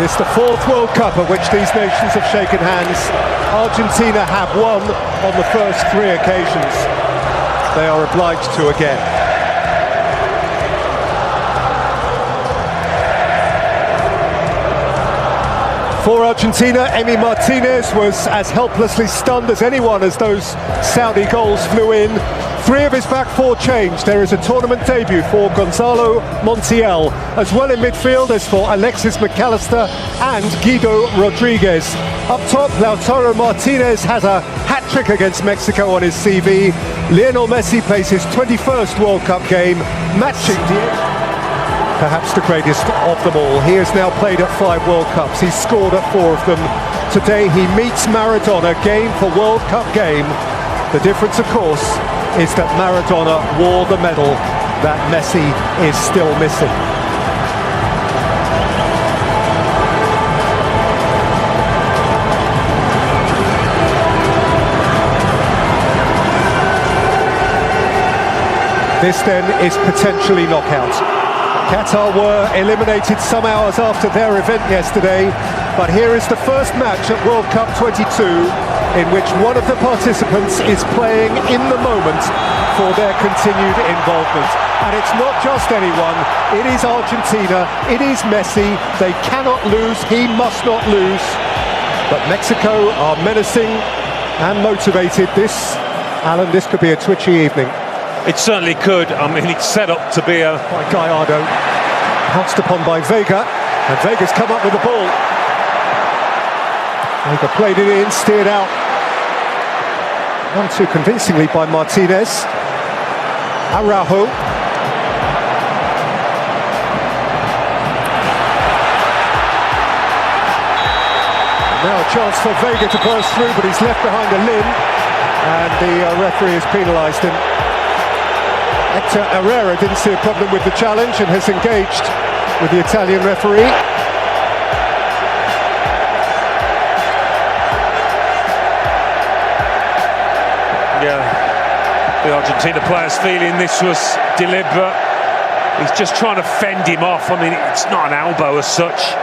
It's the fourth World Cup at which these nations have shaken hands. Argentina have won on the first three occasions. They are obliged to again. For Argentina, Emi Martinez was as helplessly stunned as anyone as those Saudi goals flew in. Three of his back four changed. There is a tournament debut for Gonzalo Montiel, as well in midfield as for Alexis McAllister and Guido Rodriguez. Up top, Lautaro Martinez has a hat-trick against Mexico on his CV. Lionel Messi plays his 21st World Cup game, matching perhaps the greatest of them all. He has now played at 5 World Cups. He's scored at 4 of them. Today he meets Maradona game for World Cup game. The difference, of course, is that Maradona wore the medal that Messi is still missing. This then is potentially knockout. Qatar were eliminated some hours after their event yesterday, but here is the first match at World Cup 22 in which one of the participants is playing in the moment for their continued involvement. And it's not just anyone, it is Argentina, it is Messi. They cannot lose, he must not lose. But Mexico are menacing and motivated. Alan, this could be a twitchy evening. It certainly could. I mean, it's set up to be by Gallardo, pounced upon by Vega, and Vega's come up with the ball. Vega played it in, steered out. Won too convincingly by Martinez. Araujo. Now a chance for Vega to burst through, but he's left behind a limb, and the referee has penalised him. Hector Herrera didn't see a problem with the challenge and has engaged with the Italian referee. Yeah, the Argentina players feeling this was deliberate. He's just trying to fend him off. I mean, it's not an elbow as such.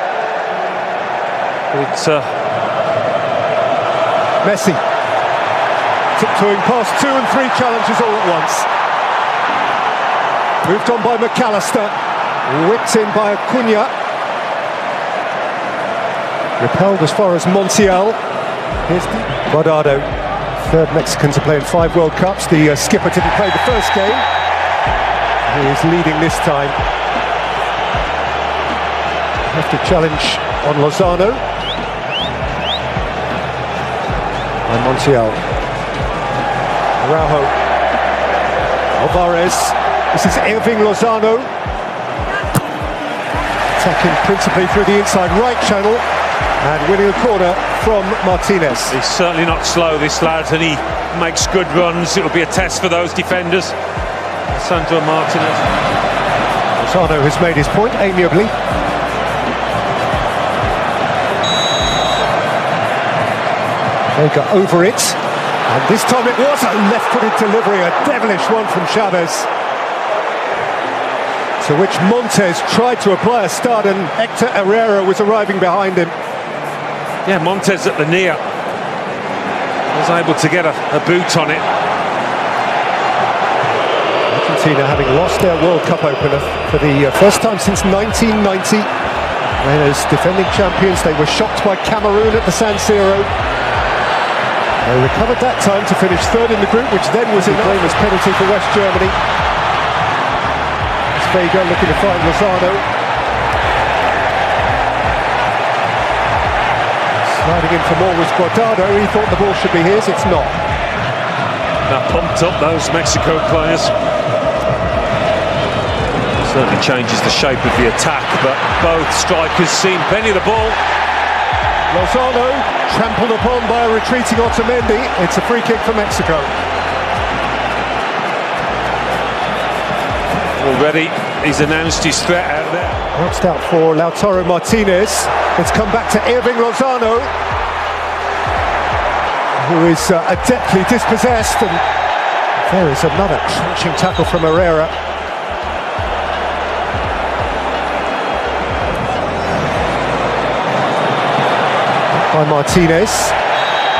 It's Messi tiptoeing past 2 and 3 challenges all at once. Moved on by McAllister, whipped in by Acuna. Repelled as far as Montiel. Here's Guardado, third Mexican to play in 5 World Cups. The skipper didn't play the first game. He is leading this time. Have to challenge on Lozano. And Montiel. Araujo. Alvarez. This is Irving Lozano, attacking principally through the inside right channel and winning a corner from Martinez. He's certainly not slow, this lad, and he makes good runs. It'll be a test for those defenders. Sandro Martinez. Lozano has made his point amiably. Vega over it, and this time it was a left-footed delivery, a devilish one from Chavez. To which Montes tried to apply a stud, and Hector Herrera was arriving behind him. Yeah, Montes at the near was able to get a boot on it. Argentina having lost their World Cup opener for the first time since 1990. And as defending champions, they were shocked by Cameroon at the San Siro. They recovered that time to finish third in the group, which then was in famous penalty for West Germany. Vega looking to find Lozano. Sliding in for more was Guardado. He thought the ball should be his, it's not. Now pumped up, those Mexico players. Certainly changes the shape of the attack, but both strikers seen plenty of the ball. Lozano trampled upon by a retreating Otamendi. It's a free kick for Mexico. Already he's announced his threat out there. Bounced out for Lautaro Martinez. It's come back to Irving Lozano, who is adeptly dispossessed, and there is another crunching tackle from Herrera. by Martinez.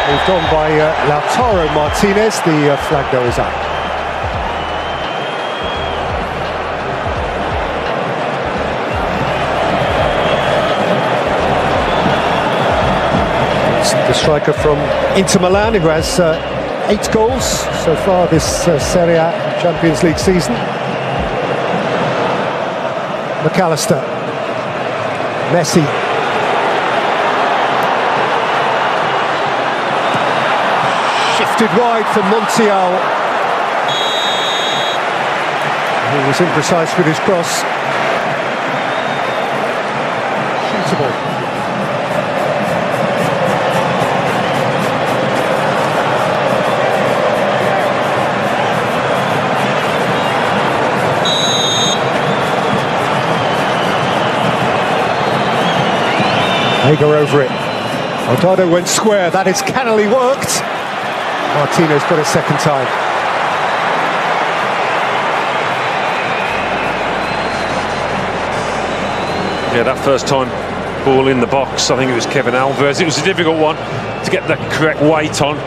Moved on by Lautaro Martinez. The flag though is up. The striker from Inter Milan, who has 8 goals so far this Serie A Champions League season. McAllister, Messi, shifted wide for Montiel. He was imprecise with his cross. Shootable. Vega over it. Odado went square. That is cannily worked. Martinez got a second time. Yeah, that first time ball in the box, I think it was Kevin Alvarez. It was a difficult one to get the correct weight on.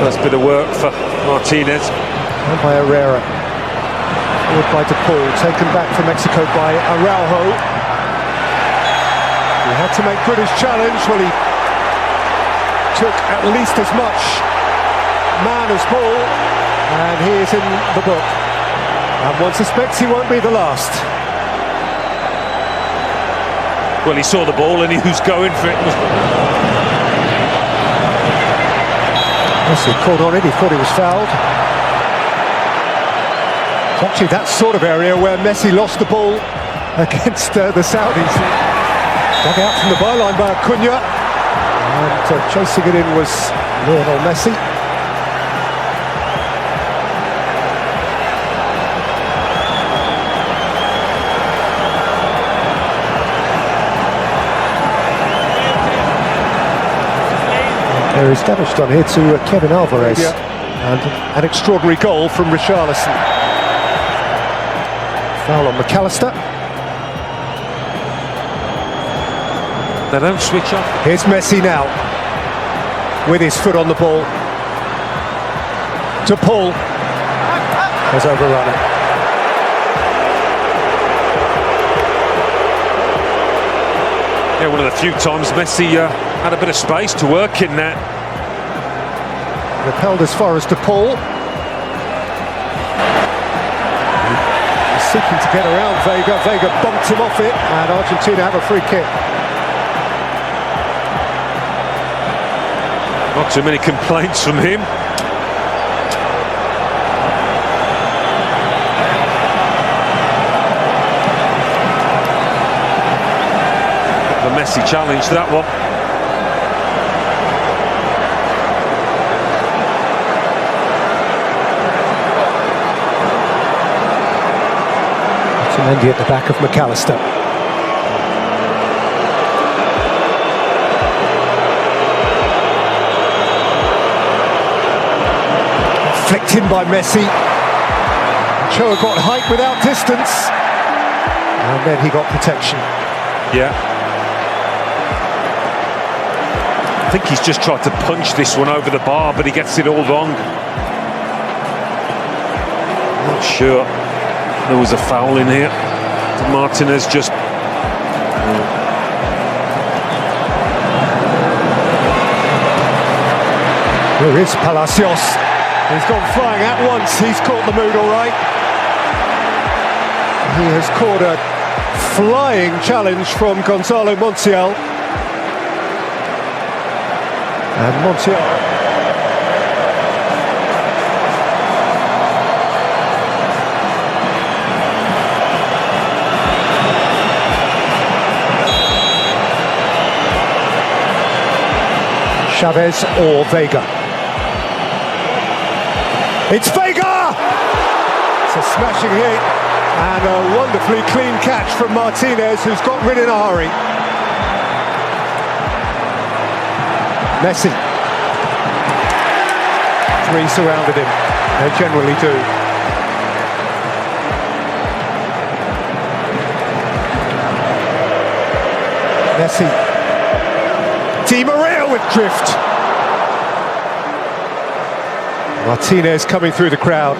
First bit of work for Martinez. And by Herrera. Forward by De Paul. Taken back for Mexico by Araujo. He had to make good his challenge. Well, he took at least as much man as ball, and he is in the book. And one suspects he won't be the last. Well, he saw the ball and he was going for it. Messi caught on it. He thought he was fouled. It's actually that sort of area where Messi lost the ball against the Saudis. Dug out from the byline by Acuna, and chasing it in was Lionel Messi. They're established on here to Kevin Alvarez, and an extraordinary goal from Richarlison. Foul on McAllister. They don't switch off. Here's Messi now, with his foot on the ball. To Paul. Has overrun it. Yeah, one of the few times Messi had a bit of space to work in that. Repelled as far as De Paul. He's seeking to get around Vega. Vega bumped him off it, and Argentina have a free kick. Not too many complaints from him. The Messi challenge, that one. Mendy at the back of McAllister. Flicked in by Messi. Choa got height without distance, and then he got protection. Yeah. I think he's just tried to punch this one over the bar, but he gets it all wrong. Not sure there was a foul in here. Martinez just... There is Palacios. He's gone flying at once. He's caught the mood all right. He has caught a flying challenge from Gonzalo Montiel. And Montiel... Chavez or Vega. It's Vega! It's a smashing hit and a wonderfully clean catch from Martinez, who's got rid in a hurry. Messi. 3 surrounded him. They generally do. Messi. Di Maria with drift. Martinez coming through the crowd.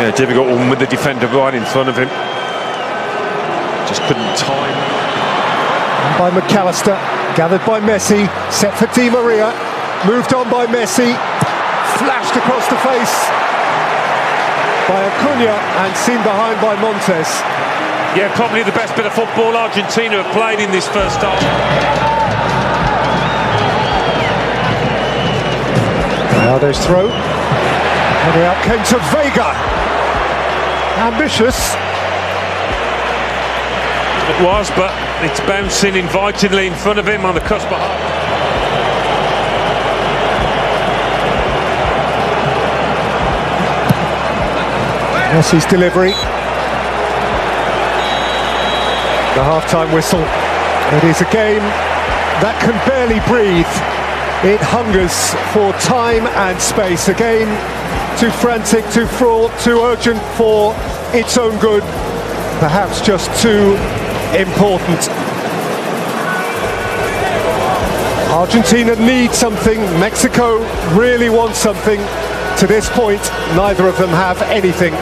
Yeah, difficult one with the defender right in front of him. Just couldn't time. By McAllister, gathered by Messi, set for Di Maria, moved on by Messi, flashed across the face by Acuna and seen behind by Montes. Yeah, probably the best bit of football Argentina have played in this first half. Ronaldo's throw, and the out came to Vega. Ambitious. It was, but it's bouncing invitingly in front of him on the cusp of half. Messi's delivery. The half-time whistle. It is a game that can barely breathe. It hungers for time and space. A game too frantic, too fraught, too urgent for its own good. Perhaps just too important. Argentina needs something. Mexico really wants something. To this point, neither of them have anything.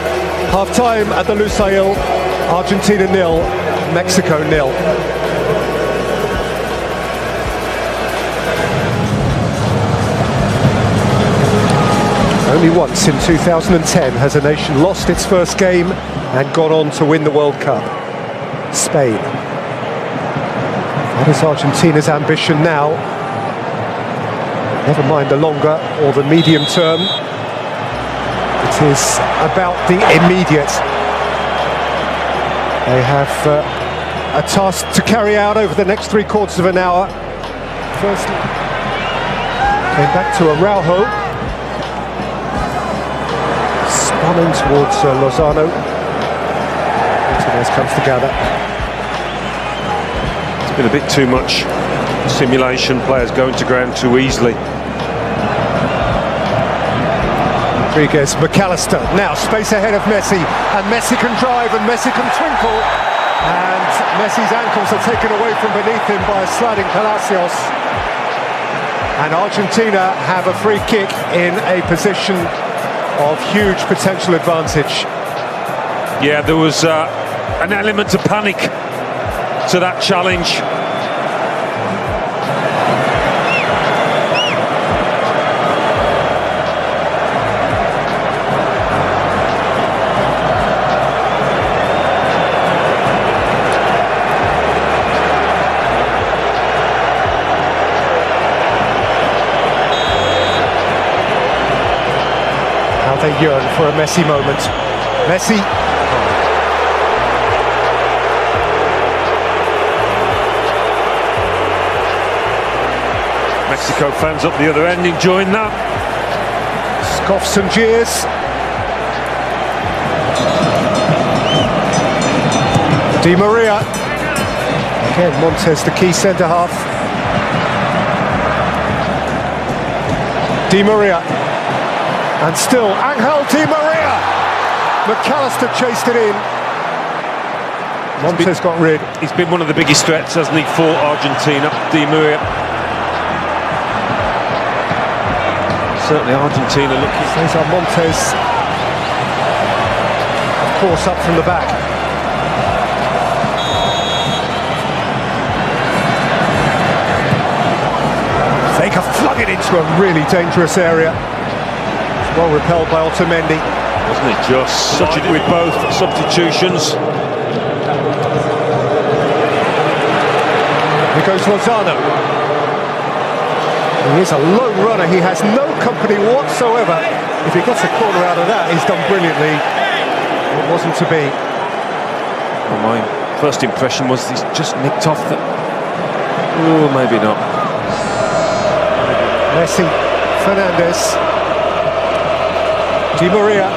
Half-time at the Lusail. Argentina 0, Mexico 0. Only once in 2010 has a nation lost its first game and gone on to win the World Cup. Spain. That is Argentina's ambition now. Never mind the longer or the medium term. It is about the immediate. They have a task to carry out over the next 3/4 of an hour. First, came back to Araujo. Spun in towards Lozano. Martinez comes together. It's been a bit too much simulation, players going to ground too easily. Rodriguez, McAllister, now space ahead of Messi, and Messi can drive and Messi can twinkle, and Messi's ankles are taken away from beneath him by a sliding Palacios, and Argentina have a free kick in a position of huge potential advantage. Yeah, there was an element of panic to that challenge. They yearn for a Messi moment. Messi. Mexico fans up the other end enjoying that. Scoffs and jeers. Di Maria. Again, Montes, the key centre-half. Di Maria. And still, Angel Di Maria! McAllister chased it in. Montes got rid. He's been one of the biggest threats, hasn't he, for Argentina, Di Maria. Certainly Argentina looking... Cesar Montes, of course, up from the back. Vega flung it into a really dangerous area. Well repelled by Otamendi. Wasn't it just such a with both substitutions? Here goes Lozano. He is a lone runner. He has no company whatsoever. If he gets a corner out of that, he's done brilliantly. It wasn't to be. Well, my first impression was he's just nicked off the... Oh, maybe not. Messi, Fernández. Di Maria.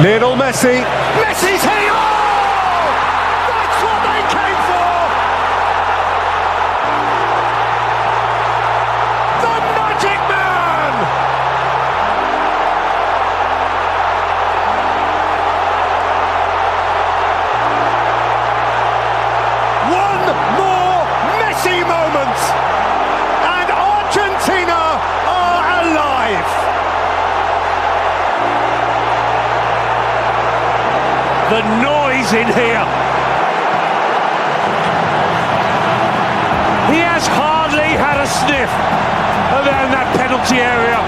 Lionel Messi. Messi's here! Oh! That's what they came for! The Magic Man! the noise in here. He has hardly had a sniff around that penalty area.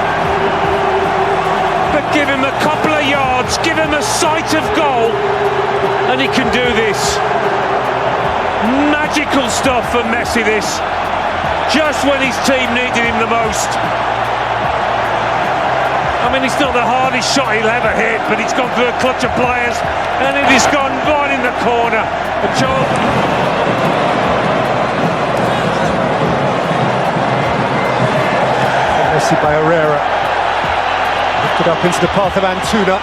But give him a couple of yards, give him a sight of goal, and he can do this. Magical stuff for Messi, this. Just when his team needed him the most. I mean, it's not the hardest shot he'll ever hit, but he's gone through a clutch of players, and it has gone right in the corner. Messi by Herrera. Lifted up into the path of Antuna.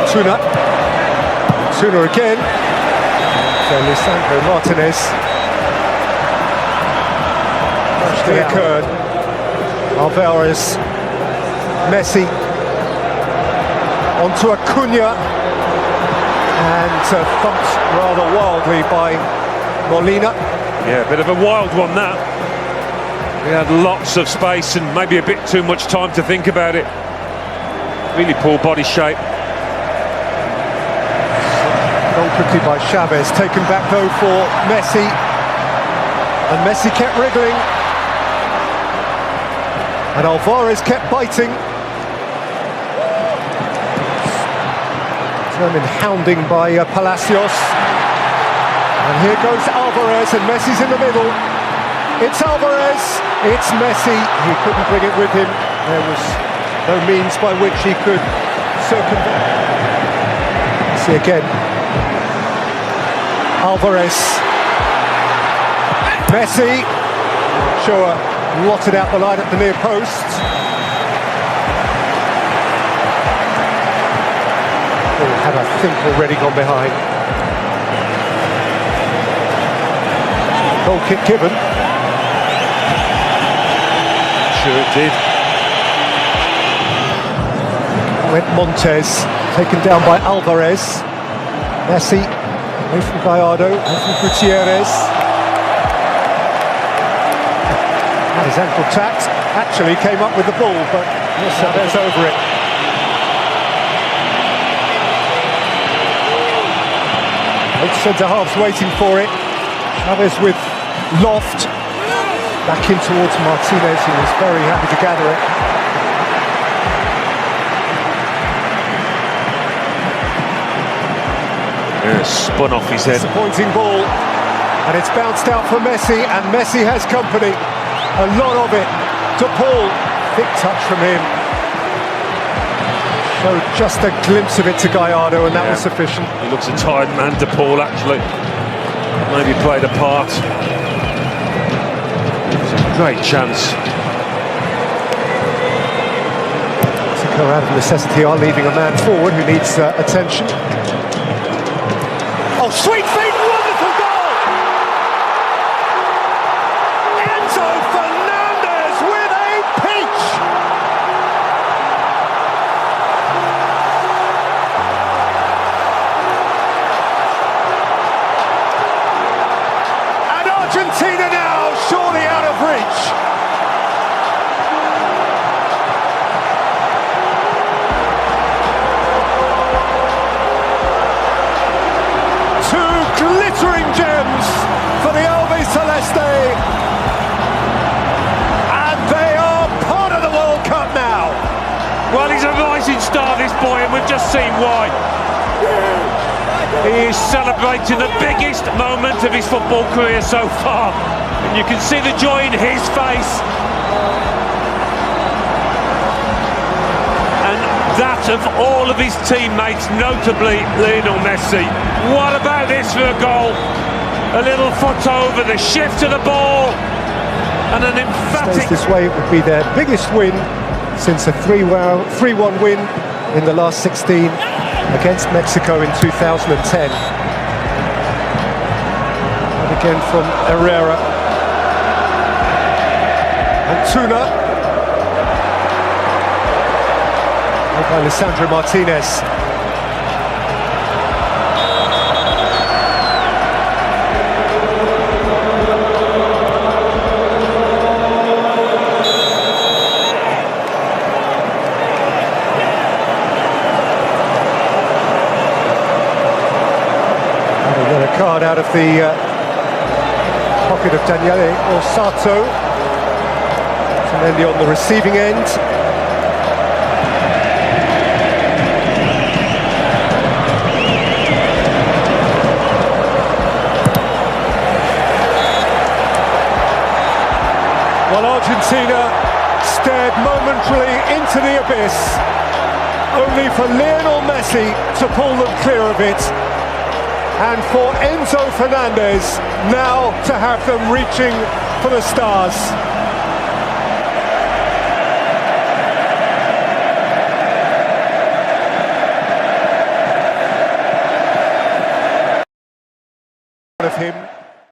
Antuna again. So Lisandro Martinez. Actually occurred. Alvarez. Messi. Onto Acuna. And thumped rather wildly by Molina. Yeah, a bit of a wild one that. He had lots of space and maybe a bit too much time to think about it. Really poor body shape. Gone quickly by Chavez, taken back though for Messi. And Messi kept wriggling. And Alvarez kept biting. Determined hounding by Palacios. And here goes Alvarez, and Messi's in the middle. It's Alvarez, it's Messi. He couldn't bring it with him. There was no means by which he could circumvent. Messi again. Alvarez. Messi. Sure, blotted out the line at the near post. Had, I think, already gone behind. Goal kick given. Sure it did. Went Montes, taken down by Alvarez. Messi, away from Gallardo, away from Gutierrez. Had his ankle tapped. Actually came up with the ball, but Chavez over it. Both centre-halves waiting for it. Chavez with loft. Back in towards Martinez, who was very happy to gather it. Yeah, spun off his head. Disappointing ball. And it's bounced out for Messi, and Messi has company. A lot of it. To Paul. Thick touch from him. Showed just a glimpse of it to Gallardo, and that was sufficient. He looks a tired man, to Paul, actually. Maybe played a part. It was a great chance. Mexico, out of necessity, are leaving a man forward who needs attention. Oh, sweet feet, wonderful goal! Enzo Fernández with a peach! And Argentina now surely out of reach. Glittering gems for the Albi Celeste, and they are part of the World Cup now. Well, he's a rising star, this boy, and we've just seen why. He is celebrating the biggest moment of his football career so far, and you can see the joy in his face. And that of all of his teammates, notably Lionel Messi. What about this for a goal? A little foot over, the shift to the ball, and an emphatic... This way, it would be their biggest win since a 3-1 win in the last 16 against Mexico in 2010. And again from Herrera. Antuna. By Lisandro Martinez. card out of the pocket of Daniele Orsato. Otamendi on the receiving end. While Argentina stared momentarily into the abyss, only for Lionel Messi to pull them clear of it, and for Enzo Fernández now to have them reaching for the stars.